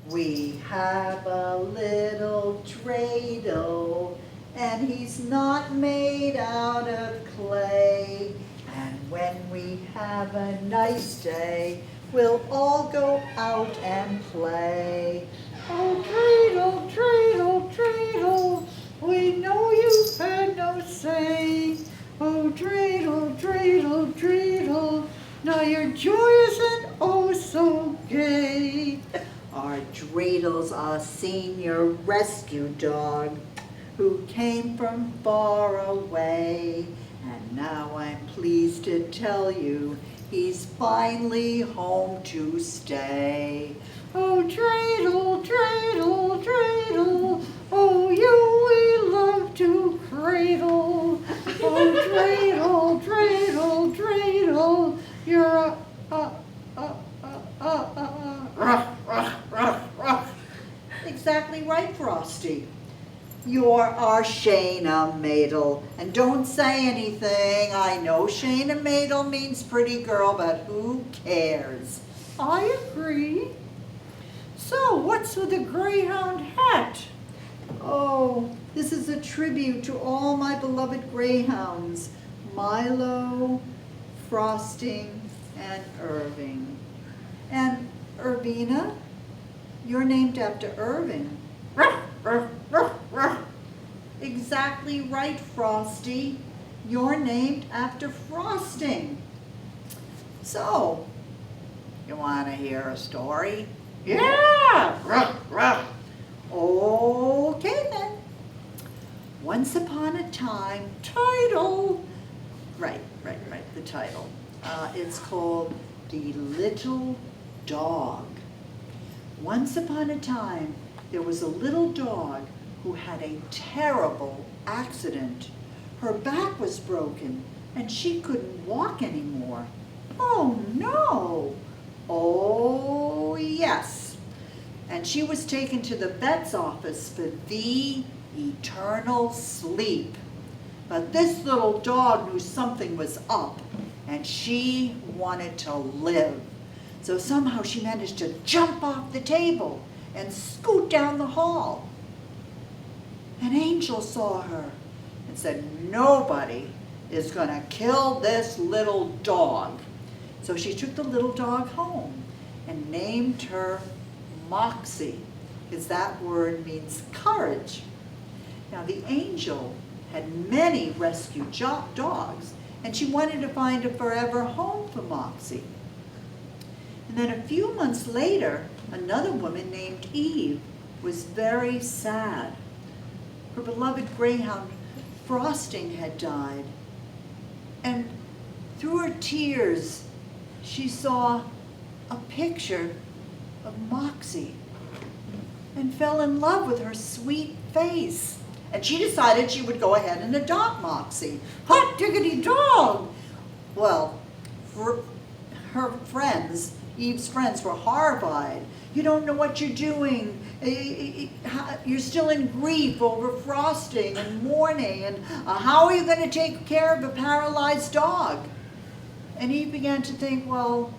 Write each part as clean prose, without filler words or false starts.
We have a little dreidel, and he's not made out of clay. And when we have a nice day, we'll all go out and play. Oh, dreidel, dreidel, dreidel, we know you've had no say. Oh, dreidel, dreidel, dreidel, now you're joyous and oh so gay. Our dreidel's a senior rescue dog who came from far away. And now I'm pleased to tell you he's finally home to stay. Oh, dreidel, dreidel, dreidel, oh, you we love to cradle. Oh, dreidel, dreidel, dreidel, you're exactly right, Frosty. You're our Shayna Maidel. And don't say anything. I know Shayna Maidel means pretty girl, but who cares? I agree. So, what's with the greyhound hat? Oh, this is a tribute to all my beloved greyhounds, Milo, Frosting, and Irving. And Irvina, you're named after Irving. Exactly right, Frosty. You're named after Frosting. So, you want to hear a story? Yeah! Okay then. Once upon a time, title. Right, the title. It's called The Little Dog. Once upon a time, there was a little dog who had a terrible accident. Her back was broken and she couldn't walk anymore. Oh no! Oh yes. And she was taken to the vet's office for the eternal sleep. But this little dog knew something was up and she wanted to live. So somehow she managed to jump off the table and scoot down the hall. An angel saw her and said, nobody is going to kill this little dog. So she took the little dog home and named her Moxie, because that word means courage. Now the angel had many rescued dogs, and she wanted to find a forever home for Moxie. And then a few months later, another woman named Eve was very sad. Her beloved greyhound, Frosting, had died. And through her tears, she saw a picture of Moxie and fell in love with her sweet face. And she decided she would go ahead and adopt Moxie. Hot diggity dog! Well, her friends, Eve's friends, were horrified. You don't know what you're doing. You're still in grief over Frosting and mourning. And how are you going to take care of a paralyzed dog? And Eve began to think, well,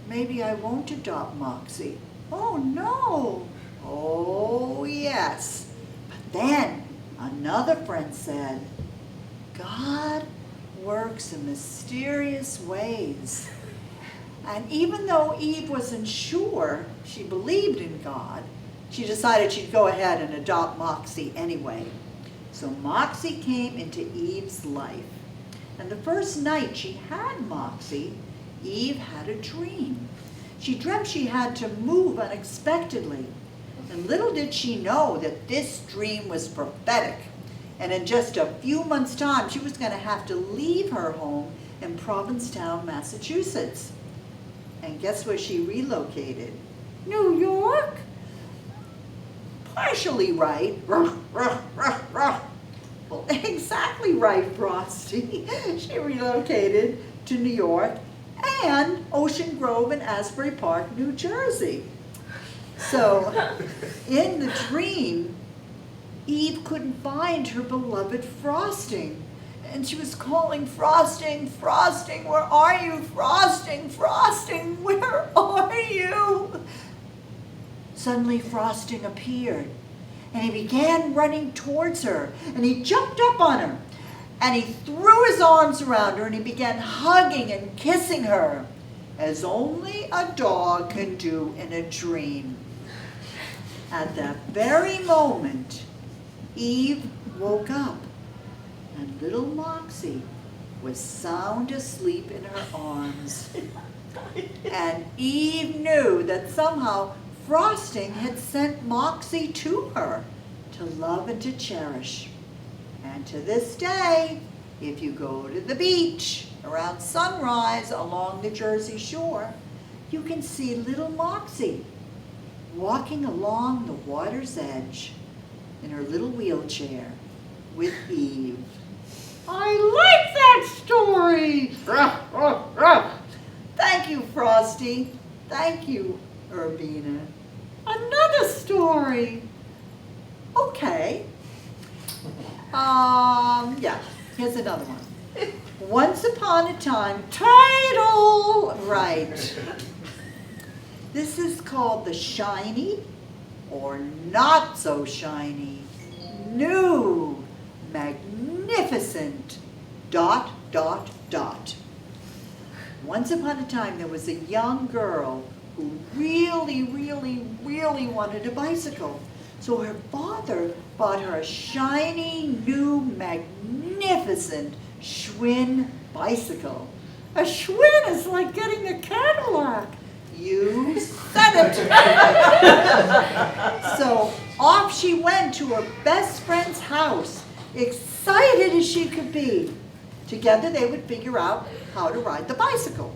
maybe I won't adopt Moxie. Oh, no. Oh, yes. But then another friend said, God works in mysterious ways. And even though Eve wasn't sure she believed in God, she decided she'd go ahead and adopt Moxie anyway. So Moxie came into Eve's life. And the first night she had Moxie, Eve had a dream. She dreamt she had to move unexpectedly. And little did she know that this dream was prophetic. And in just a few months' time, she was going to have to leave her home in Provincetown, Massachusetts. And guess where she relocated? New York? Partially right. Well, exactly right, Frosty. She relocated to New York and Ocean Grove and Asbury Park, New Jersey. So, in the dream, Eve couldn't find her beloved Frosting. And she was calling, Frosting, Frosting, where are you? Frosting, Frosting, where are you? Suddenly Frosting appeared, and he began running towards her, and he jumped up on her, and he threw his arms around her, and he began hugging and kissing her, as only a dog can do in a dream. At that very moment, Eve woke up, and little Moxie was sound asleep in her arms. And Eve knew that somehow Frosting had sent Moxie to her to love and to cherish. And to this day, if you go to the beach around sunrise along the Jersey shore, you can see little Moxie walking along the water's edge in her little wheelchair with Eve. I like that story! Thank you, Frosty. Thank you, Urbina. Another story. Okay. Yeah, here's another one. Once upon a time, title, right. This is called the shiny or not so shiny, new, magnificent, ... Once upon a time, there was a young girl who really wanted a bicycle. So her father bought her a shiny, new, magnificent Schwinn bicycle. A Schwinn is like getting a Cadillac. You said it. So off she went to her best friend's house, excited as she could be. Together they would figure out how to ride the bicycle.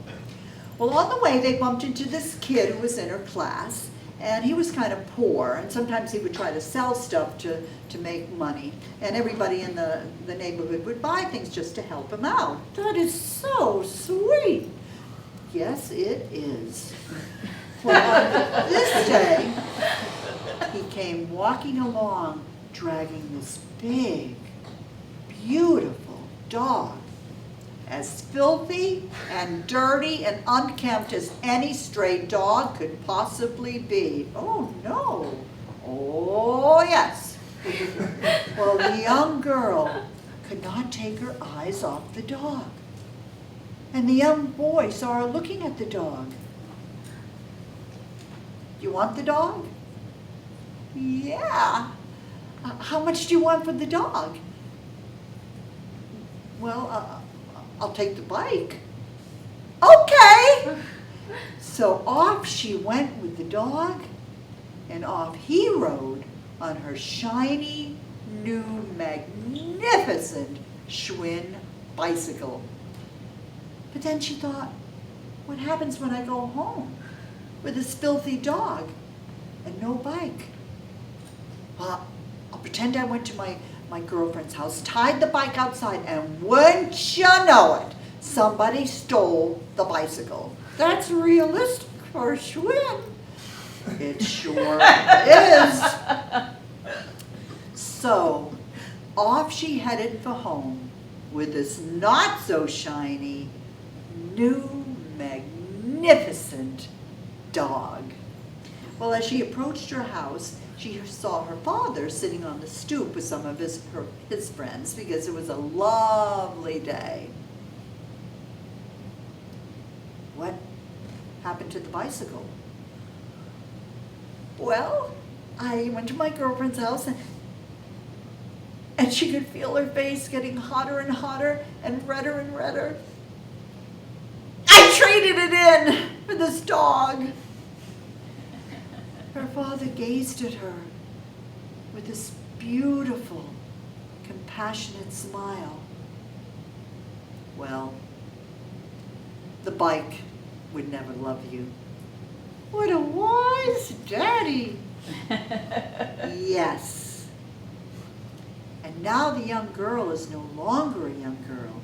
Well, on the way they bumped into this kid who was in her class, and he was kind of poor, and sometimes he would try to sell stuff to make money, and everybody in the neighborhood would buy things just to help him out. That is so sweet. Yes, it is. Well, on this day, he came walking along, dragging this big, beautiful dog, as filthy and dirty and unkempt as any stray dog could possibly be. Oh no, oh yes. Well, the young girl could not take her eyes off the dog. And the young boy saw her looking at the dog. You want the dog? Yeah. How much do you want for the dog? Well, I'll take the bike. Okay. So off she went with the dog, and off he rode on her shiny, new, magnificent Schwinn bicycle. But then she thought, what happens when I go home with this filthy dog and no bike? Well, I'll pretend I went to my girlfriend's house, tied the bike outside, and wouldn't you know it, somebody stole the bicycle. That's realistic for a Schwinn. It sure is. So off she headed for home with this not so shiny, new, magnificent dog. Well, as she approached her house, she saw her father sitting on the stoop with some of his friends because it was a lovely day. What happened to the bicycle? Well, I went to my girlfriend's house and she could feel her face getting hotter and hotter and redder and redder. I traded it in for this dog. Her father gazed at her with this beautiful, compassionate smile. Well, the bike would never love you. What a wise daddy. Yes. And now the young girl is no longer a young girl.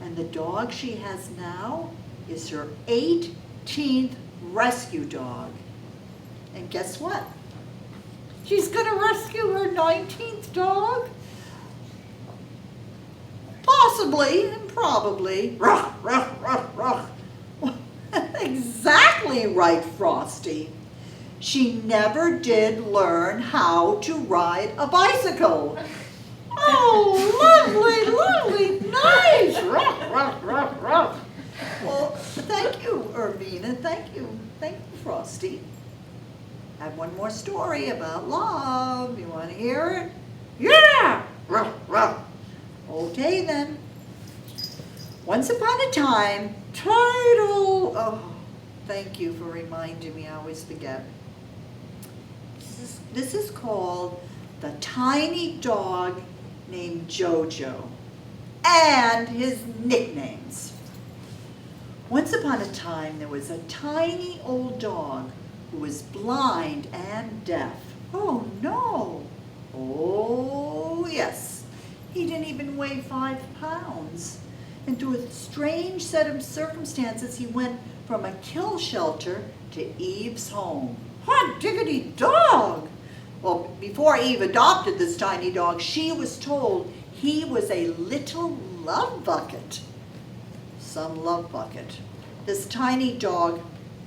And the dog she has now is her 18th rescue dog. And guess what? She's going to rescue her 19th dog? Possibly and probably. Ruff, ruff, ruff, ruff. Exactly right, Frosty. she never did learn how to ride a bicycle. Oh, lovely, nice. Well, thank you, Irvina. Thank you, Frosty. I have one more story about love. You want to hear it? Yeah! Okay then. Once upon a time, Tidal. Oh, thank you for reminding me. I always forget. This is called The Tiny Dog Named Jojo and his nicknames. Once upon a time, there was a tiny old dog who was blind and deaf. Oh no! Oh yes, he didn't even weigh 5 pounds. And through a strange set of circumstances, he went from a kill shelter to Eve's home. Hot diggity dog! Well, before Eve adopted this tiny dog, she was told he was a little love bucket. Some love bucket. This tiny dog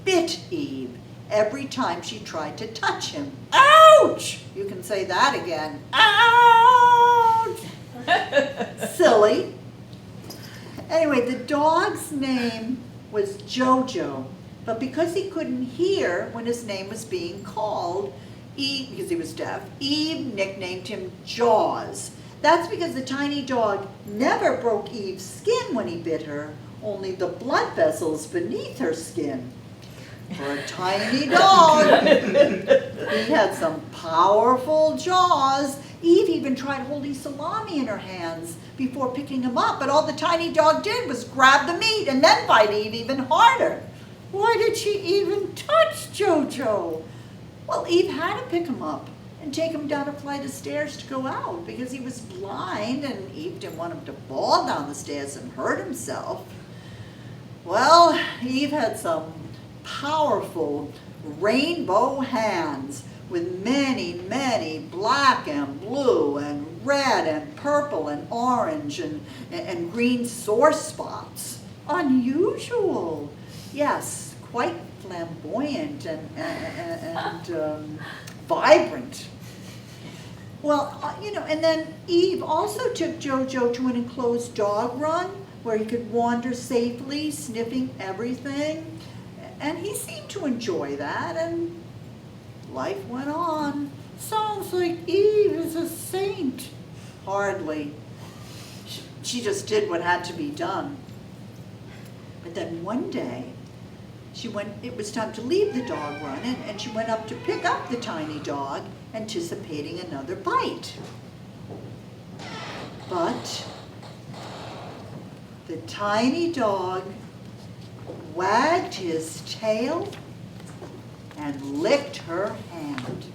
bit Eve every time she tried to touch him. Ouch! You can say that again. Ouch! Silly. Anyway, the dog's name was Jojo, but because he couldn't hear when his name was being called, Eve, because he was deaf, Eve nicknamed him Jaws. That's because the tiny dog never broke Eve's skin when he bit her, only the blood vessels beneath her skin. For a tiny dog, he had some powerful jaws. Eve even tried holding salami in her hands before picking him up, but all the tiny dog did was grab the meat and then bite Eve even harder. Why did she even touch Jojo? Well, Eve had to pick him up and take him down a flight of stairs to go out because he was blind and Eve didn't want him to fall down the stairs and hurt himself. Well, Eve had some powerful rainbow hands with many black and blue and red and purple and orange and green sore spots. Unusual. Yes, quite flamboyant and vibrant. Well, and then Eve also took Jojo to an enclosed dog run where he could wander safely, sniffing everything. And he seemed to enjoy that, and life went on. Sounds like Eve is a saint. Hardly. She just did what had to be done. But then one day, it was time to leave the dog run, and she went up to pick up the tiny dog, anticipating another bite. But the tiny dog wagged his tail and licked her hand.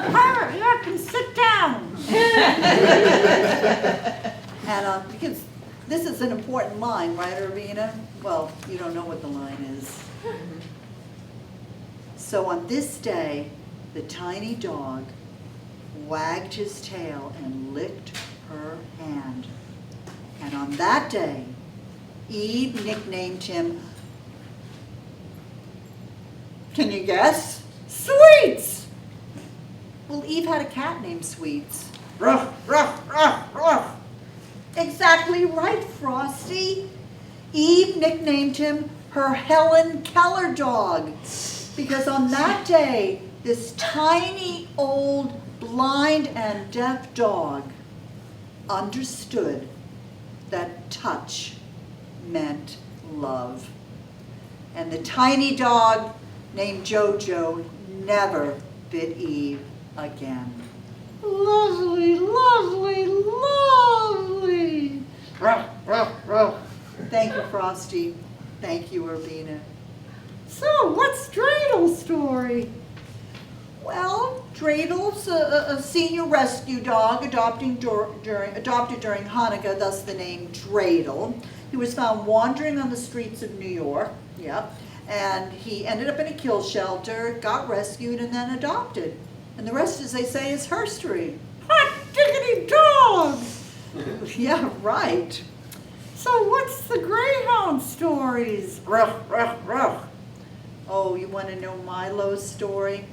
Hurry up and sit down. And because this is an important line, right, Irvina? Well, you don't know what the line is. So on this day, the tiny dog wagged his tail and licked her hand. And on that day, Eve nicknamed him, can you guess? Sweets! Well, Eve had a cat named Sweets. Ruff, ruff, ruff, ruff. Exactly right, Frosty. Eve nicknamed him her Helen Keller dog because on that day, this tiny old blind and deaf dog understood that touch meant love. And the tiny dog named Jojo never bit Eve again. Lovely, lovely, lovely. Ruff, ruff, ruff. Thank you, Frosty. Thank you, Irvina. So, what's Dreidel's story? Well, Dreidel's a senior rescue dog adopted during Hanukkah, thus the name Dreidel. He was found wandering on the streets of New York, and he ended up in a kill shelter, got rescued, and then adopted. And the rest, as they say, is herstory. Hot diggity dog! Yeah, right. So what's the greyhound stories? Ruff, ruff, ruff. Oh, you want to know Milo's story?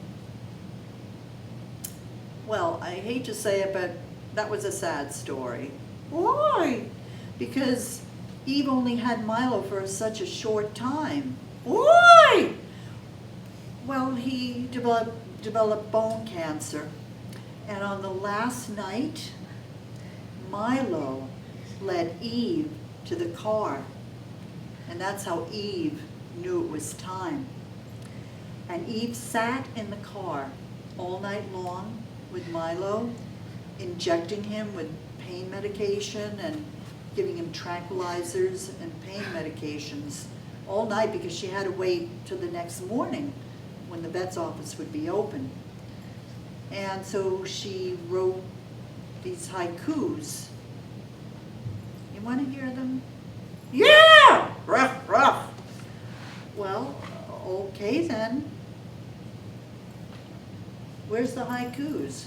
Well, I hate to say it, but that was a sad story. Why? Because Eve only had Milo for such a short time. Why? Well, he developed bone cancer. And on the last night, Milo led Eve to the car. And that's how Eve knew it was time. And Eve sat in the car all night long with Milo, injecting him with pain medication and giving him tranquilizers and pain medications all night because she had to wait till the next morning when the vet's office would be open. And so she wrote these haikus. You want to hear them? Yeah! Ruff, ruff. Well, okay then. Where's the haikus?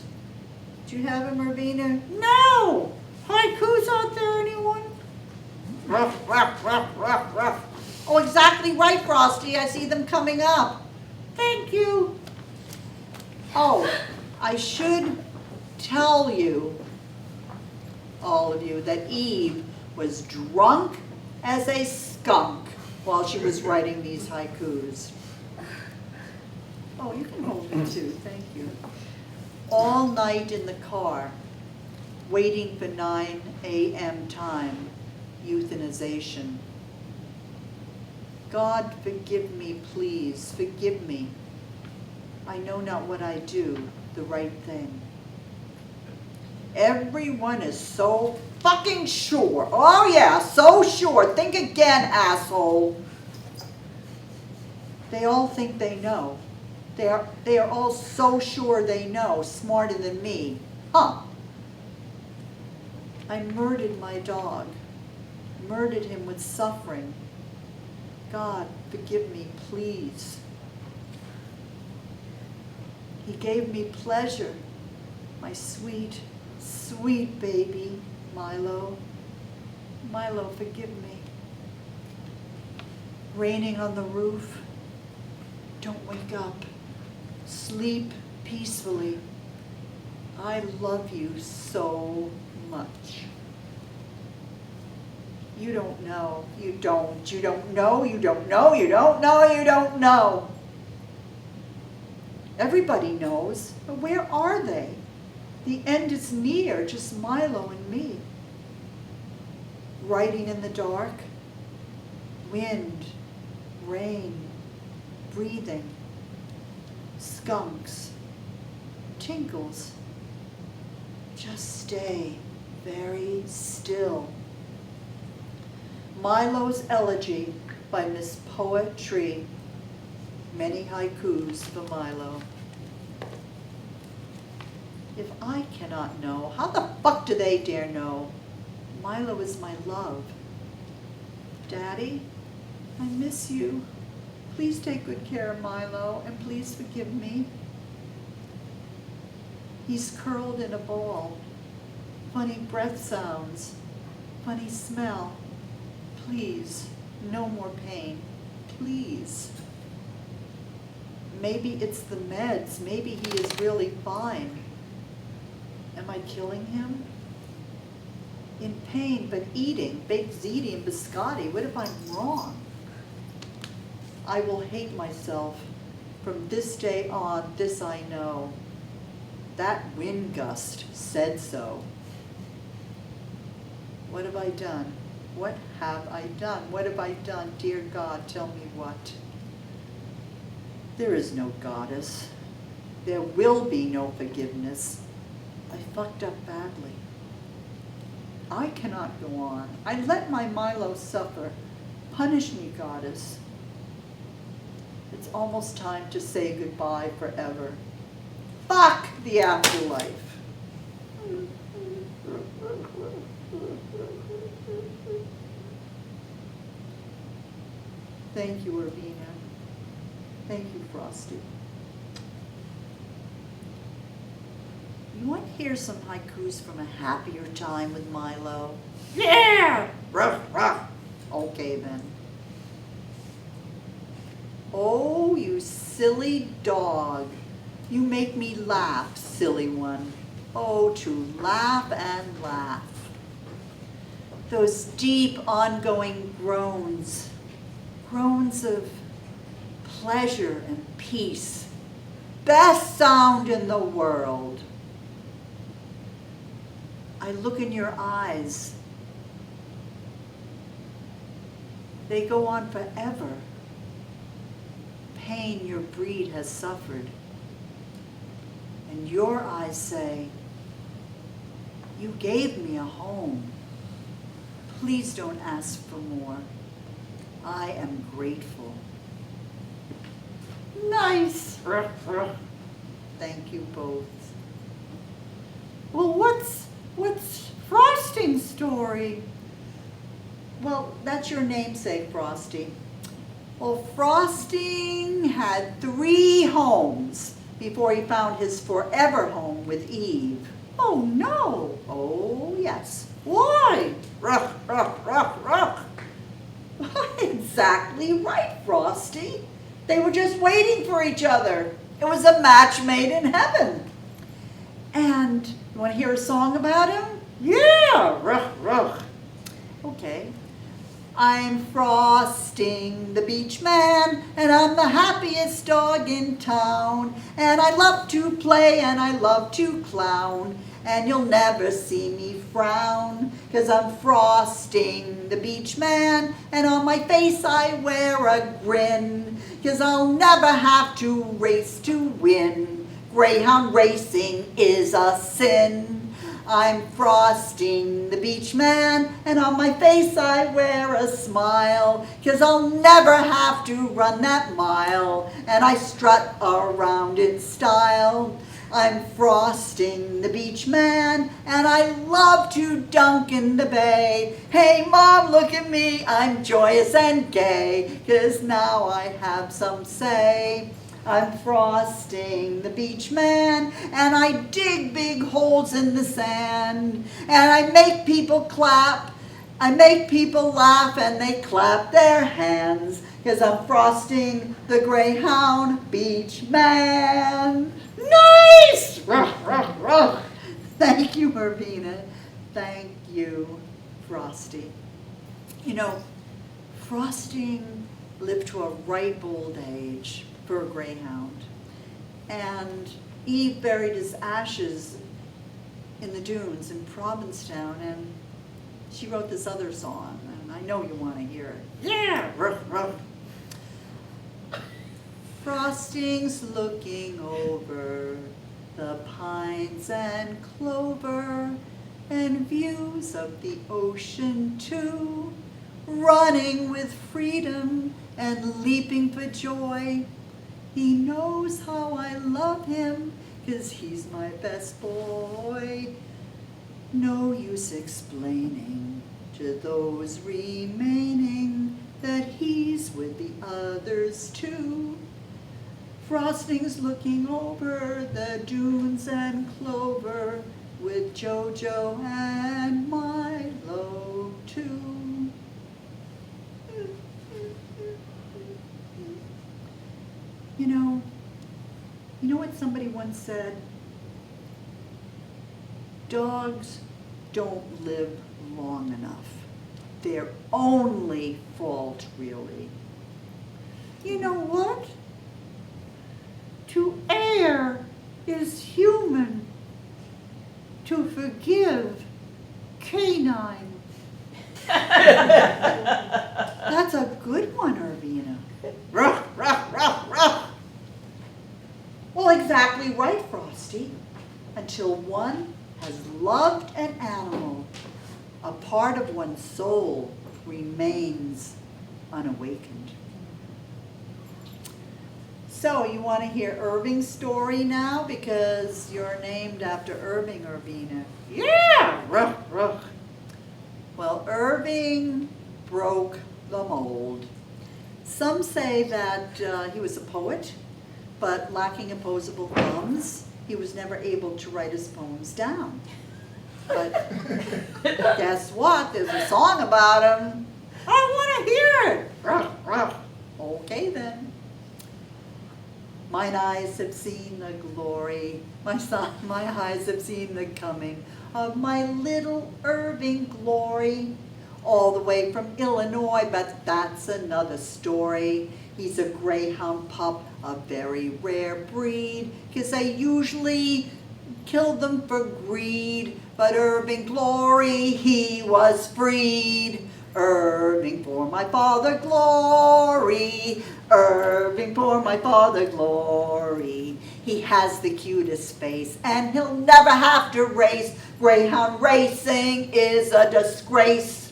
Do you have them, Irvina? No! Haikus out there, anyone? Ruff, ruff, ruff, ruff, ruff. Oh, exactly right, Frosty. I see them coming up. Thank you. Oh, I should tell you, all of you, that Eve was drunk as a skunk while she was writing these haikus. Oh, you can hold me too, thank you. All night in the car, waiting for 9 a.m. time, euthanization. God, forgive me, please, forgive me. I know not what I do, the right thing. Everyone is so fucking sure. Oh yeah, so sure. Think again, asshole. They all think they know. They are all so sure they know, smarter than me. Huh. I murdered my dog, murdered him with suffering. God, forgive me, please. He gave me pleasure, my sweet, sweet baby, Milo. Milo, forgive me. Raining on the roof. Don't wake up. Sleep peacefully. I love you so much. You don't know. You don't. You don't know. You don't know. You don't know. You don't know. Everybody knows, but where are they? The end is near, just Milo and me. Writing in the dark, wind, rain, breathing, skunks, tinkles. Just stay very still. Milo's Elegy by Miss Poetry. Many haikus for Milo. If I cannot know, how the fuck do they dare know? Milo is my love. Daddy, I miss you. Please take good care of Milo, and please forgive me. He's curled in a ball. Funny breath sounds. Funny smell. Please, no more pain. Please. Maybe it's the meds. Maybe he is really fine. Am I killing him? In pain, but eating, baked ziti and biscotti. What if I'm wrong? I will hate myself. From this day on, this I know. That wind gust said so. What have I done? What have I done? What have I done? Dear God, tell me what. There is no goddess. There will be no forgiveness. I fucked up badly. I cannot go on. I let my Milo suffer. Punish me, goddess. It's almost time to say goodbye forever. Fuck the afterlife. Thank you, Irvina. Thank you, Frosty. You want to hear some haikus from a happier time with Milo? Yeah! Ruff, ruff. Okay then. Oh, you silly dog. You make me laugh, silly one. Oh, to laugh and laugh. Those deep, ongoing groans. Groans of pleasure and peace. Best sound in the world. I look in your eyes. They go on forever. Pain your breed has suffered. And your eyes say, you gave me a home. Please don't ask for more. I am grateful. Nice. Thank you both. Well, what's Frosting's story? Well, that's your namesake, Frosty. Well, Frosting had 3 homes before he found his forever home with Eve. Oh, no. Oh, yes. Why? Ruff, ruff, ruff, ruff. Exactly right, Frosty. They were just waiting for each other. It was a match made in heaven. And you want to hear a song about him? Yeah, ruff, ruff. Okay. I'm Frosting the Beach Man, and I'm the happiest dog in town. And I love to play and I love to clown, and you'll never see me frown, 'cause I'm Frosting the Beach Man, and on my face I wear a grin, 'cause I'll never have to race to win. Greyhound racing is a sin. I'm Frosting the Beach Man, and on my face I wear a smile, 'cause I'll never have to run that mile, and I strut around in style. I'm Frosting the Beach Man, and I love to dunk in the bay. Hey Mom, look at me, I'm joyous and gay, 'cause now I have some say. I'm Frosting the Beach Man, and I dig big holes in the sand, and I make people clap, I make people laugh, and they clap their hands, 'cause I'm Frosting the Greyhound Beach Man. Nice! Ruff, ruff, ruff. Thank you, Irvina. Thank you, Frosty. You know, Frosting lived to a ripe old age for a greyhound. And Eve buried his ashes in the dunes in Provincetown, and she wrote this other song, and I know you want to hear it. Yeah, ruff, ruff. Frosting's looking over the pines and clover, and views of the ocean too, running with freedom and leaping for joy. He knows how I love him, 'cause he's my best boy. No use explaining to those remaining that he's with the others too. Frosting's looking over the dunes and clover with Jojo and Milo too. You know what somebody once said? Dogs don't live long enough. Their only fault, really. You know what? To err is human. To forgive, canine. That's a good one, Irvina. Ruff, ruff, ruff, ruff. Well, exactly right, Frosty. Until one has loved an animal, a part of one's soul remains unawakened. So, you want to hear Irving's story now? Because you're named after Irving, Irvina. Yeah! Ruff, ruff. Well, Irving broke the mold. Some say that he was a poet, but lacking opposable thumbs. he was never able to write his poems down. But guess what? There's a song about him. I want to hear it. Ruff, ruff. Okay then. Mine eyes have seen the glory. My eyes have seen the coming of my little Irving Glory. All the way from Illinois, but that's another story. He's a greyhound pup, a very rare breed, 'cause I usually kill them for greed. But Irving Glory, he was freed. Irving for my father glory. Irving for my father glory. He has the cutest face, and he'll never have to race. Greyhound racing is a disgrace.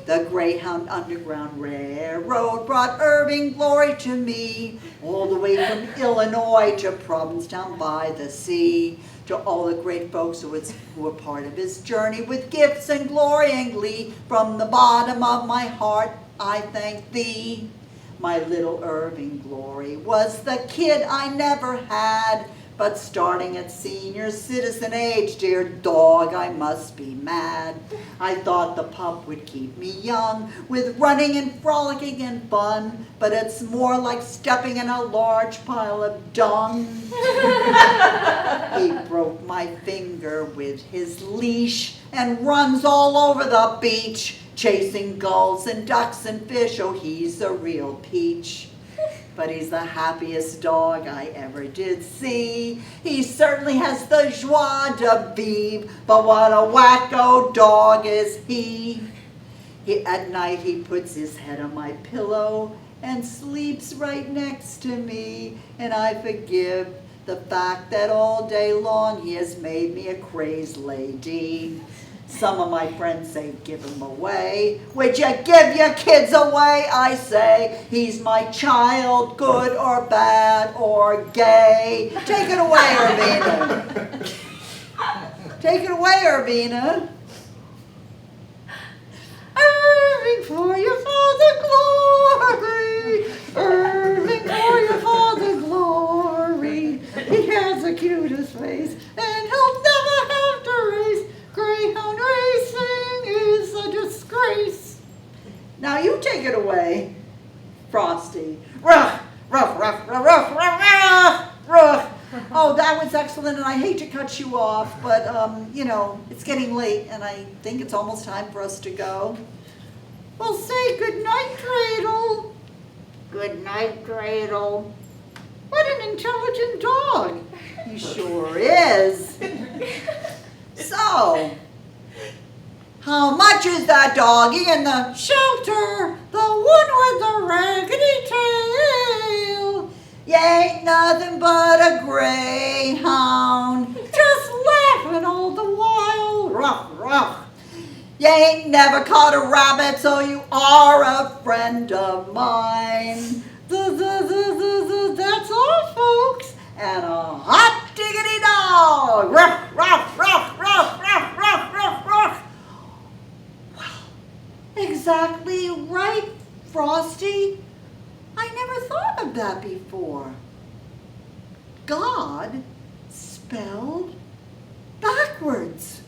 The Greyhound Underground Railroad brought Irving Glory to me, all the way from Illinois to Provincetown by the sea. To all the great folks who were part of his journey with gifts and glory and glee, from the bottom of my heart I thank thee. My little Irving Glory was the kid I never had, but starting at senior citizen age, dear dog, I must be mad. I thought the pup would keep me young, with running and frolicking and fun, but it's more like stepping in a large pile of dung. He broke my finger with his leash and runs all over the beach, chasing gulls and ducks and fish. Oh, he's a real peach. But he's the happiest dog I ever did see. He certainly has the joie de vivre, but what a wacko dog is he. At night he puts his head on my pillow and sleeps right next to me, and I forgive the fact that all day long he has made me a crazed lady. Some of my friends say, give him away. Would you give your kids away? I say, he's my child, good or bad or gay. Take it away, Urbina. Take it away, Urbina. Irving for your father glory. Irving for your father glory. He has the cutest face, and he'll never have to race. Greyhound racing is a disgrace. Now you take it away, Frosty. Ruff, ruff, ruff, ruff, ruff, ruff, ruff. Oh, that was excellent, and I hate to cut you off, but, you know, it's getting late, and I think it's almost time for us to go. Well, say good night, Dreidel. Good night, Dreidel. What an intelligent dog. He sure is. So, how much is that doggy in the shelter? The one with the raggedy tail. You ain't nothing but a greyhound, just laughing all the while. Ruff, ruff. You ain't never caught a rabbit, so you are a friend of mine. That's all, folks. And a hot diggity dog. Ruff, ruff, ruff, ruff, ruff, ruff, ruff, ruff. Well, exactly right, Frosty. I never thought of that before. God spelled backwards.